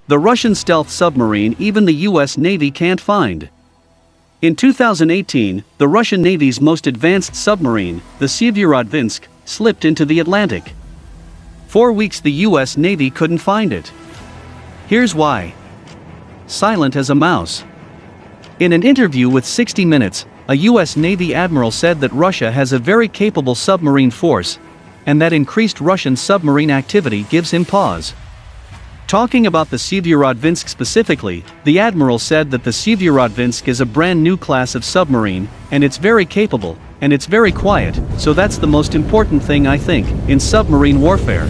The Russian stealth submarine even the US Navy can't find. In 2018, the Russian Navy's most advanced submarine, the Severodvinsk, slipped into the Atlantic. 4 weeks the US Navy couldn't find it. Here's why. Silent as a mouse. In an interview with 60 Minutes, a US Navy admiral said that Russia has a very capable submarine force, and that increased Russian submarine activity gives him pause. Talking about the Severodvinsk specifically, the admiral said that the Severodvinsk is a brand new class of submarine, and it's very capable, and it's very quiet, so that's the most important thing I think, in submarine warfare.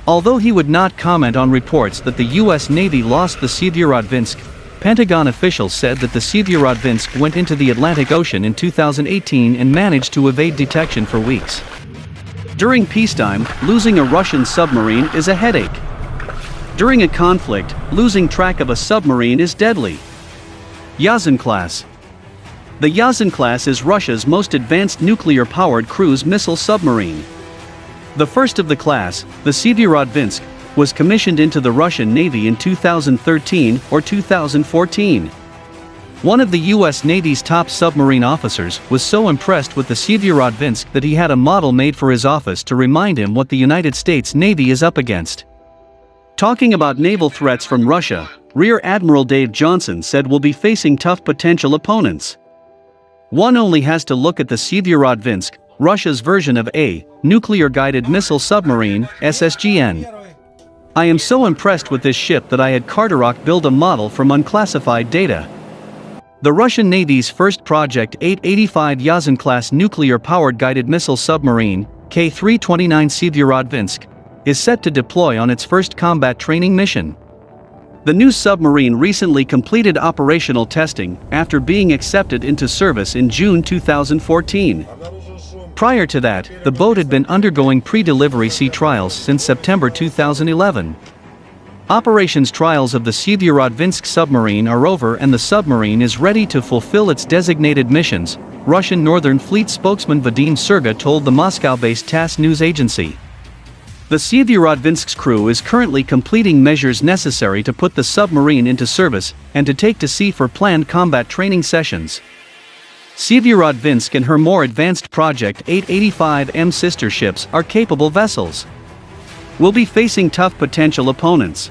Although he would not comment on reports that the US Navy lost the Severodvinsk, Pentagon officials said that the Severodvinsk went into the Atlantic Ocean in 2018 and managed to evade detection for weeks. During peacetime, losing a Russian submarine is a headache. During a conflict, losing track of a submarine is deadly. Yazan class. The Yazan class is Russia's most advanced nuclear-powered cruise missile submarine. The first of the class, the Severodvinsk, was commissioned into the Russian Navy in 2013 or 2014. One of the US Navy's top submarine officers was so impressed with the Severodvinsk that he had a model made for his office to remind him what the United States Navy is up against. Talking about naval threats from Russia, Rear Admiral Dave Johnson said we'll be facing tough potential opponents. One only has to look at the Severodvinsk, Russia's version of a nuclear-guided missile submarine, SSGN. I am so impressed with this ship that I had Carderock build a model from unclassified data. The Russian Navy's first Project 885 Yazan-class nuclear-powered guided missile submarine, K-329 Severodvinsk, is set to deploy on its first combat training mission. The new submarine recently completed operational testing after being accepted into service in June 2014. Prior to that, the boat had been undergoing pre-delivery sea trials since September 2011. Operations trials of the Severodvinsk submarine are over and the submarine is ready to fulfill its designated missions, Russian Northern Fleet spokesman Vadim Serga told the Moscow-based TASS news agency. The Severodvinsk's crew is currently completing measures necessary to put the submarine into service and to take to sea for planned combat training sessions. Severodvinsk and her more advanced Project 885M sister ships are capable vessels. We'll be facing tough potential opponents.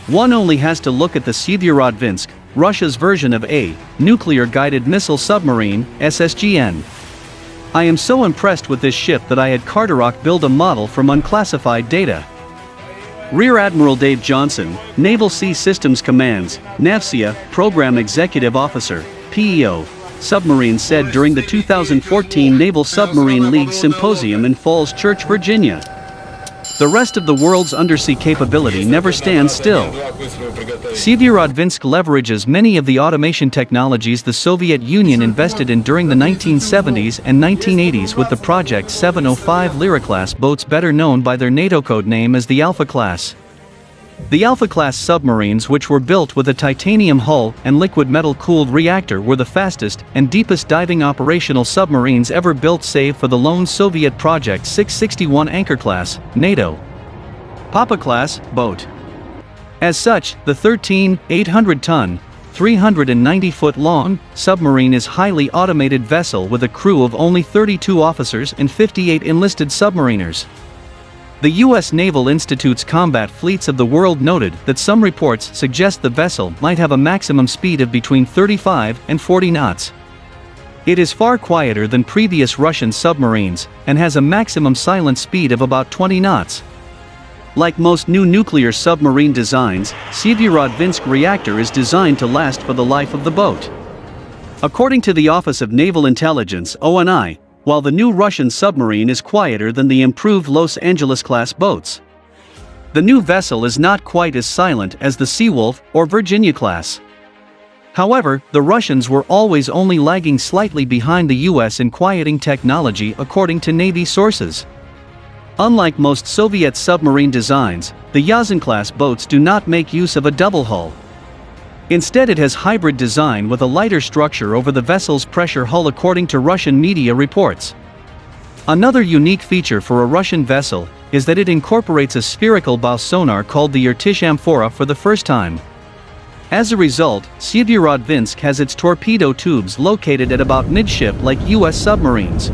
One only has to look at the Severodvinsk, Russia's version of a nuclear-guided missile submarine, SSGN. I am so impressed with this ship that I had Carderock build a model from unclassified data. Rear Admiral Dave Johnson, Naval Sea Systems Command's, NAVSEA, Program Executive Officer, PEO, Submarine said during the 2014 Naval Submarine League Symposium in Falls Church, Virginia. The rest of the world's undersea capability never stands still. Severodvinsk leverages many of the automation technologies the Soviet Union invested in during the 1970s and 1980s with the Project 705 Lyra-class boats, better known by their NATO code name as the Alpha class. The Alpha-class submarines, which were built with a titanium hull and liquid metal-cooled reactor, were the fastest and deepest diving operational submarines ever built save for the lone Soviet Project 661 Anchor-class, NATO Papa-class boat. As such, the 13, 800-ton, 390-foot-long submarine is a highly automated vessel with a crew of only 32 officers and 58 enlisted submariners. The U.S. Naval Institute's Combat Fleets of the World noted that some reports suggest the vessel might have a maximum speed of between 35 and 40 knots. It is far quieter than previous Russian submarines and has a maximum silent speed of about 20 knots. Like most new nuclear submarine designs, Severodvinsk reactor is designed to last for the life of the boat. According to the Office of Naval Intelligence (ONI), while the new Russian submarine is quieter than the improved Los Angeles-class boats, the new vessel is not quite as silent as the Seawolf or Virginia-class. However, the Russians were always only lagging slightly behind the US in quieting technology, according to Navy sources. Unlike most Soviet submarine designs, the Yazan-class boats do not make use of a double hull. Instead, it has hybrid design with a lighter structure over the vessel's pressure hull, according to Russian media reports. Another unique feature for a Russian vessel is that it incorporates a spherical bow sonar called the Irtish amphora for the first time. As a result, Syeverodvinsk has its torpedo tubes located at about midship like US submarines.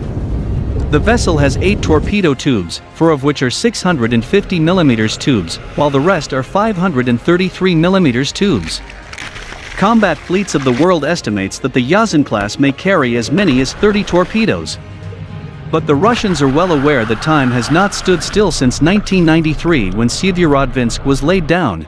The vessel has 8 torpedo tubes, 4 of which are 650 mm tubes, while the rest are 533 mm tubes. Combat fleets of the world estimates that the Yazan class may carry as many as 30 torpedoes. But the Russians are well aware that time has not stood still since 1993 when Syeverodvinsk was laid down.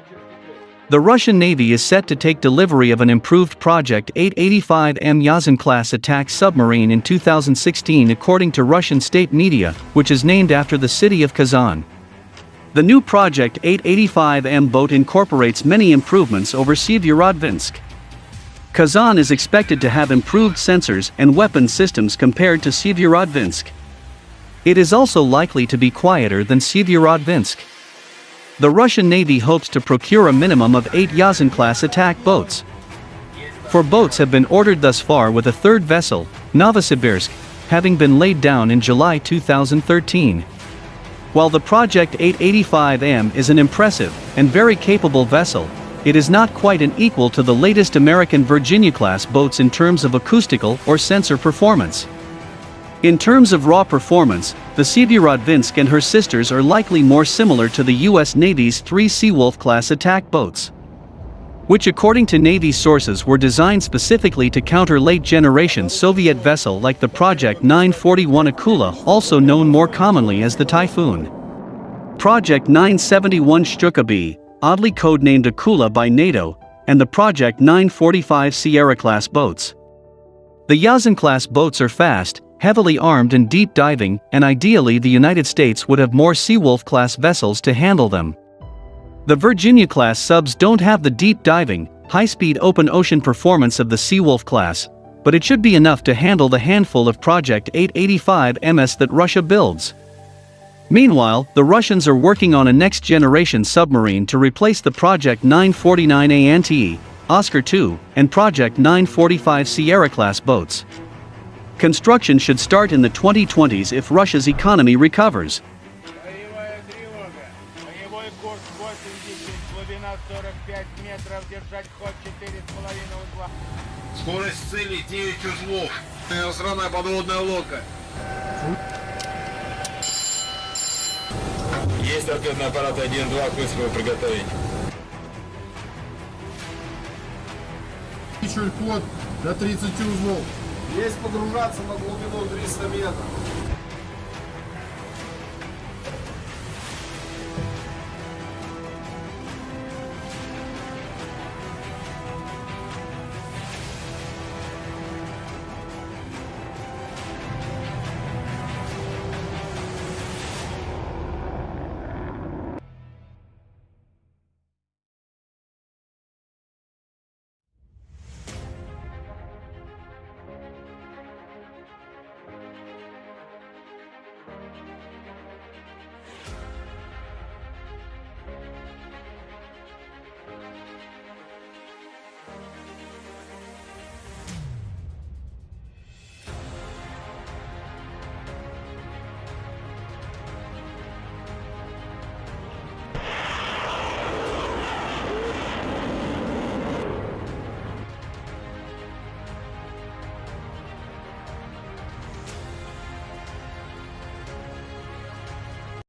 The Russian Navy is set to take delivery of an improved Project 885M Yazan-class attack submarine in 2016 according to Russian state media, which is named after the city of Kazan. The new Project 885M boat incorporates many improvements over Syeverodvinsk. Kazan is expected to have improved sensors and weapon systems compared to Syeverodvinsk. It is also likely to be quieter than Syeverodvinsk. The Russian Navy hopes to procure a minimum of 8 Yazan-class attack boats. 4 boats have been ordered thus far, with a third vessel, Novosibirsk, having been laid down in July 2013. While the Project 885M is an impressive and very capable vessel, it is not quite an equal to the latest American Virginia-class boats in terms of acoustical or sensor performance. In terms of raw performance, the Syeverodvinsk and her sisters are likely more similar to the US Navy's 3 Seawolf-class attack boats, which according to Navy sources were designed specifically to counter late-generation Soviet vessel like the Project 941 Akula, also known more commonly as the Typhoon. Project 971 Shtuka B, oddly codenamed Akula by NATO, and the Project 945 Sierra-class boats. The Yazan-class boats are fast, heavily armed and deep diving, and ideally the United States would have more Seawolf-class vessels to handle them. The Virginia-class subs don't have the deep diving, high-speed open ocean performance of the Seawolf class, but it should be enough to handle the handful of Project 885 MS that Russia builds. Meanwhile, the Russians are working on a next-generation submarine to replace the Project 949 ANTE, Oscar II, and Project 945 Sierra-class boats. Construction should start in the 2020s if Russia's economy recovers. Скорость цели 9 узлов. Иностранная подводная лодка. Есть ракетный аппарат 1-2 к высадке приготовить. Ход до 30 узлов. Есть погружаться на глубину 300 метров.